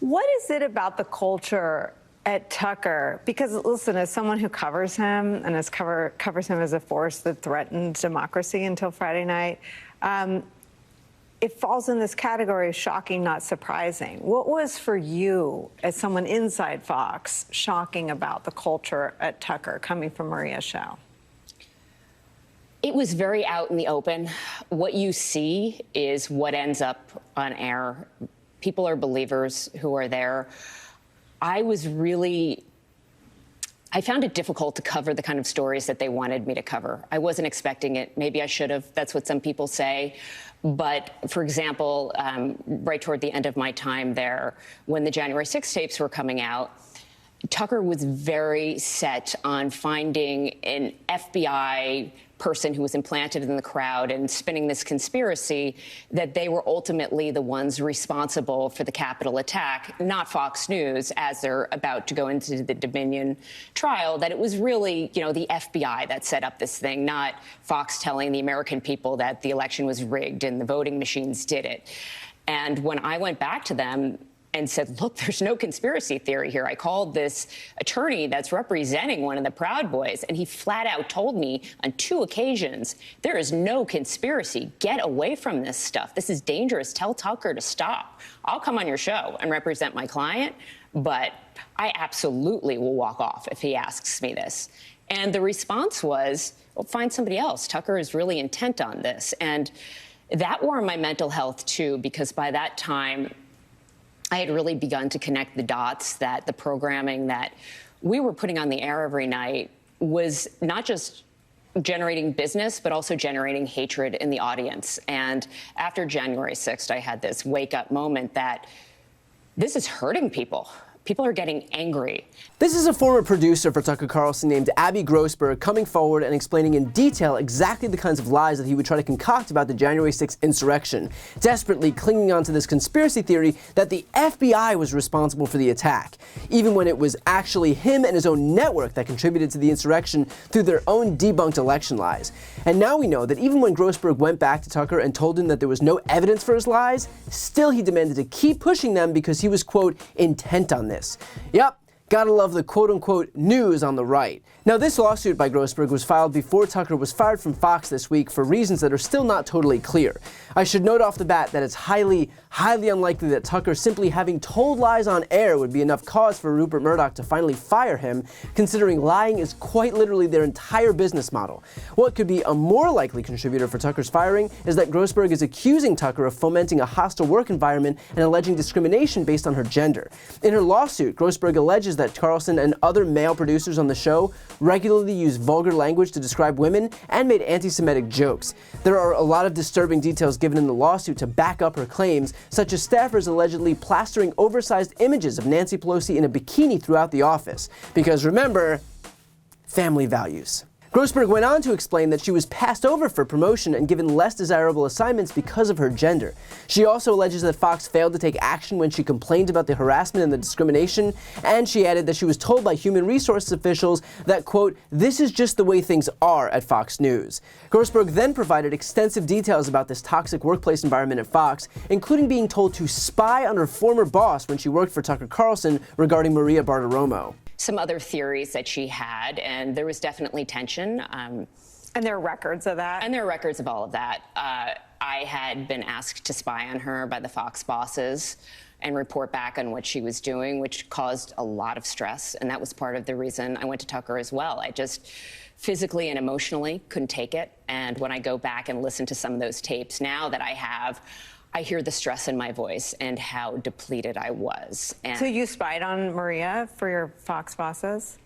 What is it about the culture at Tucker? Because listen, as someone who covers him and covers him as a force that threatened democracy until Friday night, it falls in this category of shocking, not surprising. What was for you, as someone inside Fox, shocking about the culture at Tucker coming from Maria's show? It was very out in the open. What you see is what ends up on air. People are believers who are there. I found it difficult to cover the kind of stories that they wanted me to cover. I wasn't expecting it. Maybe I should have. That's what some people say. But, for example, right toward the end of my time there, when the January 6 tapes were coming out, Tucker was very set on finding an FBI person who was implanted in the crowd and spinning this conspiracy that they were ultimately the ones responsible for the Capitol attack, not Fox News, as they're about to go into the Dominion trial, that it was really, you know, the FBI that set up this thing, not Fox telling the American people that the election was rigged and the voting machines did it. And when I went back to them and said, look, there's no conspiracy theory here. I called this attorney that's representing one of the Proud Boys, and he flat out told me on 2 occasions, there is no conspiracy. Get away from this stuff. This is dangerous. Tell Tucker to stop. I'll come on your show and represent my client, but I absolutely will walk off if he asks me this. And the response was, well, find somebody else. Tucker is really intent on this. And that wore on my mental health, too, because by that time, I had really begun to connect the dots that the programming that we were putting on the air every night was not just generating business, but also generating hatred in the audience. And after January 6th, I had this wake-up moment that this is hurting people. People are getting angry. This is a former producer for Tucker Carlson named Abby Grossberg coming forward and explaining in detail exactly the kinds of lies that he would try to concoct about the January 6th insurrection, desperately clinging on to this conspiracy theory that the FBI was responsible for the attack, even when it was actually him and his own network that contributed to the insurrection through their own debunked election lies. And now we know that even when Grossberg went back to Tucker and told him that there was no evidence for his lies, still he demanded to keep pushing them because he was, quote, intent on this. Yep. Gotta love the quote-unquote news on the right. Now, this lawsuit by Grossberg was filed before Tucker was fired from Fox this week for reasons that are still not totally clear. I should note off the bat that it's highly unlikely that Tucker simply having told lies on air would be enough cause for Rupert Murdoch to finally fire him, considering lying is quite literally their entire business model. What could be a more likely contributor for Tucker's firing is that Grossberg is accusing Tucker of fomenting a hostile work environment and alleging discrimination based on her gender. In her lawsuit, Grossberg alleges that Carlson and other male producers on the show regularly used vulgar language to describe women and made anti-Semitic jokes. There are a lot of disturbing details given in the lawsuit to back up her claims, such as staffers allegedly plastering oversized images of Nancy Pelosi in a bikini throughout the office. Because remember, family values. Grossberg went on to explain that she was passed over for promotion and given less desirable assignments because of her gender. She also alleges that Fox failed to take action when she complained about the harassment and the discrimination, and she added that she was told by human resources officials that, quote, this is just the way things are at Fox News. Grossberg then provided extensive details about this toxic workplace environment at Fox, including being told to spy on her former boss when she worked for Tucker Carlson regarding Maria Bartiromo. Some other theories that she had, and there was definitely tension. And there are records of that? And there are records of all of that. I had been asked to spy on her by the Fox bosses and report back on what she was doing, which caused a lot of stress, and that was part of the reason I went to Tucker as well. I just physically and emotionally couldn't take it, and when I go back and listen to some of those tapes now that I hear the stress in my voice and how depleted I was. And so you spied on Maria for your Fox bosses?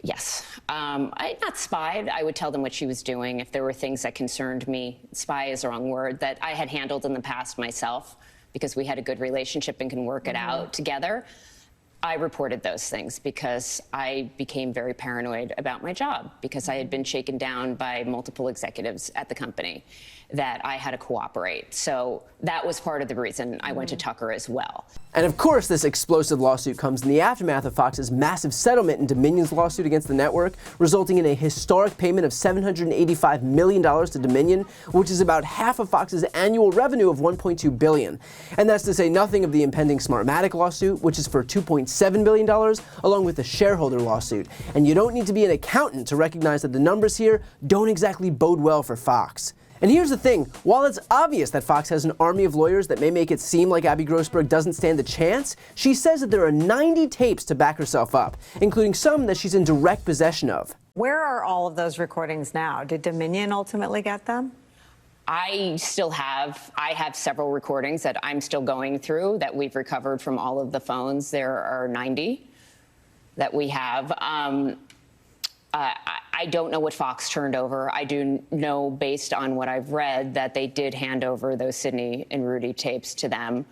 Yes. I not spied. I would tell them what she was doing. If there were things that concerned me, spy is the wrong word, that I had handled in the past myself because we had a good relationship and can work it out together. I reported those things because I became very paranoid about my job, because I had been shaken down by multiple executives at the company that I had to cooperate. So that was part of the reason I went to Tucker as well. And of course, this explosive lawsuit comes in the aftermath of Fox's massive settlement in Dominion's lawsuit against the network, resulting in a historic payment of $785 million to Dominion, which is about half of Fox's annual revenue of $1.2 billion. And that's to say nothing of the impending Smartmatic lawsuit, which is for $2.7 billion, along with the shareholder lawsuit. And you don't need to be an accountant to recognize that the numbers here don't exactly bode well for Fox. And here's the thing, while it's obvious that Fox has an army of lawyers that may make it seem like Abby Grossberg doesn't stand a chance, she says that there are 90 tapes to back herself up, including some that she's in direct possession of. Where are all of those recordings now? Did Dominion ultimately get them? I have several recordings that I'm still going through that we've recovered from all of the phones. There are 90 that we have. I don't know what Fox turned over. I do know, based on what I've read, that they did hand over those Sidney and Rudy tapes to them.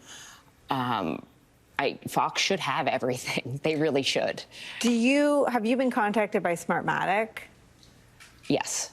Fox should have everything. They really should. Have you been contacted by Smartmatic? Yes.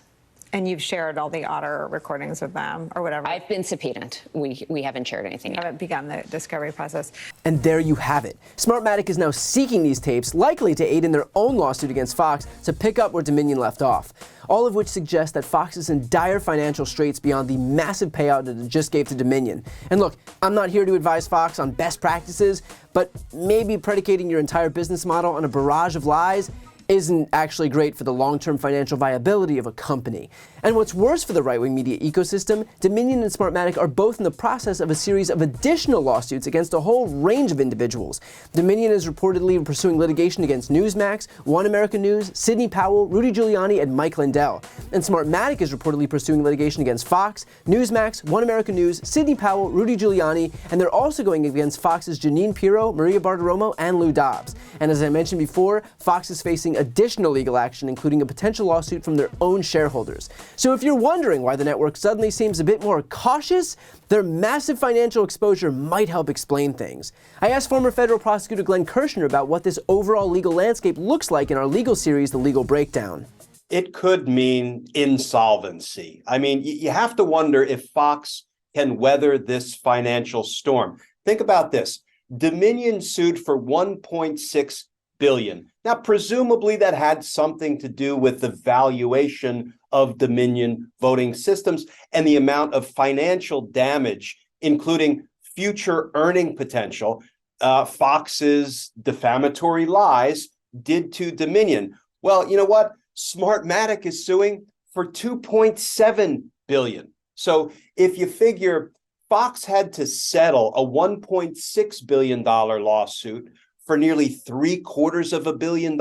And you've shared all the Otter recordings with them, or whatever? I've been subpoenaed. We haven't shared anything yet. Haven't begun the discovery process. And there you have it. Smartmatic is now seeking these tapes, likely to aid in their own lawsuit against Fox, to pick up where Dominion left off. All of which suggests that Fox is in dire financial straits beyond the massive payout that it just gave to Dominion. And look, I'm not here to advise Fox on best practices, but maybe predicating your entire business model on a barrage of lies isn't actually great for the long-term financial viability of a company. And what's worse for the right-wing media ecosystem, Dominion and Smartmatic are both in the process of a series of additional lawsuits against a whole range of individuals. Dominion is reportedly pursuing litigation against Newsmax, One American News, Sidney Powell, Rudy Giuliani, and Mike Lindell. And Smartmatic is reportedly pursuing litigation against Fox, Newsmax, One American News, Sidney Powell, Rudy Giuliani, and they're also going against Fox's Janine Pirro, Maria Bartiromo, and Lou Dobbs. And as I mentioned before, Fox is facing additional legal action, including a potential lawsuit from their own shareholders. So if you're wondering why the network suddenly seems a bit more cautious, their massive financial exposure might help explain things. I asked former federal prosecutor Glenn Kirshner about what this overall legal landscape looks like in our legal series, The Legal Breakdown. It could mean insolvency. I mean, you have to wonder if Fox can weather this financial storm. Think about this. Dominion sued for $1.6 billion. Now, presumably that had something to do with the valuation of Dominion voting systems and the amount of financial damage, including future earning potential, Fox's defamatory lies did to Dominion. Well, you know what? Smartmatic is suing for $2.7 billion. So if you figure Fox had to settle a $1.6 billion lawsuit for nearly $750 million,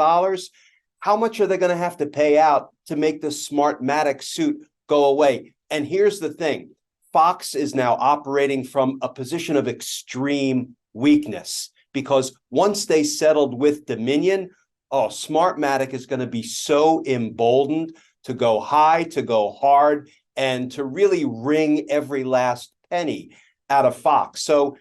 how much are they going to have to pay out to make the Smartmatic suit go away? And here's the thing. Fox is now operating from a position of extreme weakness, because once they settled with Dominion, Smartmatic is going to be so emboldened to go high, to go hard, and to really wring every last penny out of Fox. So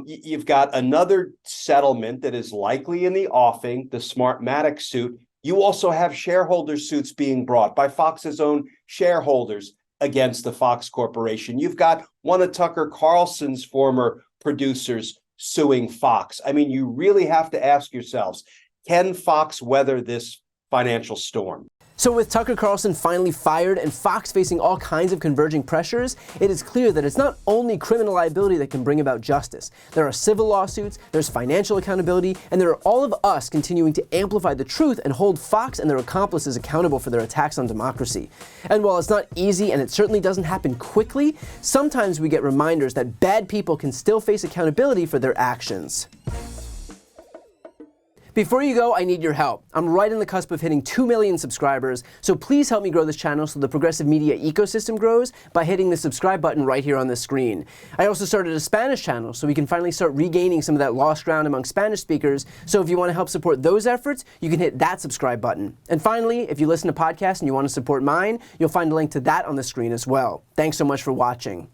you've got another settlement that is likely in the offing, the Smartmatic suit. You also have shareholder suits being brought by Fox's own shareholders against the Fox Corporation. You've got one of Tucker Carlson's former producers suing Fox. I mean, you really have to ask yourselves, can Fox weather this financial storm? So with Tucker Carlson finally fired and Fox facing all kinds of converging pressures, it is clear that it's not only criminal liability that can bring about justice. There are civil lawsuits, there's financial accountability, and there are all of us continuing to amplify the truth and hold Fox and their accomplices accountable for their attacks on democracy. And while it's not easy and it certainly doesn't happen quickly, sometimes we get reminders that bad people can still face accountability for their actions. Before you go, I need your help. I'm right on the cusp of hitting 2 million subscribers, so please help me grow this channel so the progressive media ecosystem grows by hitting the subscribe button right here on the screen. I also started a Spanish channel so we can finally start regaining some of that lost ground among Spanish speakers, so if you want to help support those efforts, you can hit that subscribe button. And finally, if you listen to podcasts and you want to support mine, you'll find a link to that on the screen as well. Thanks so much for watching.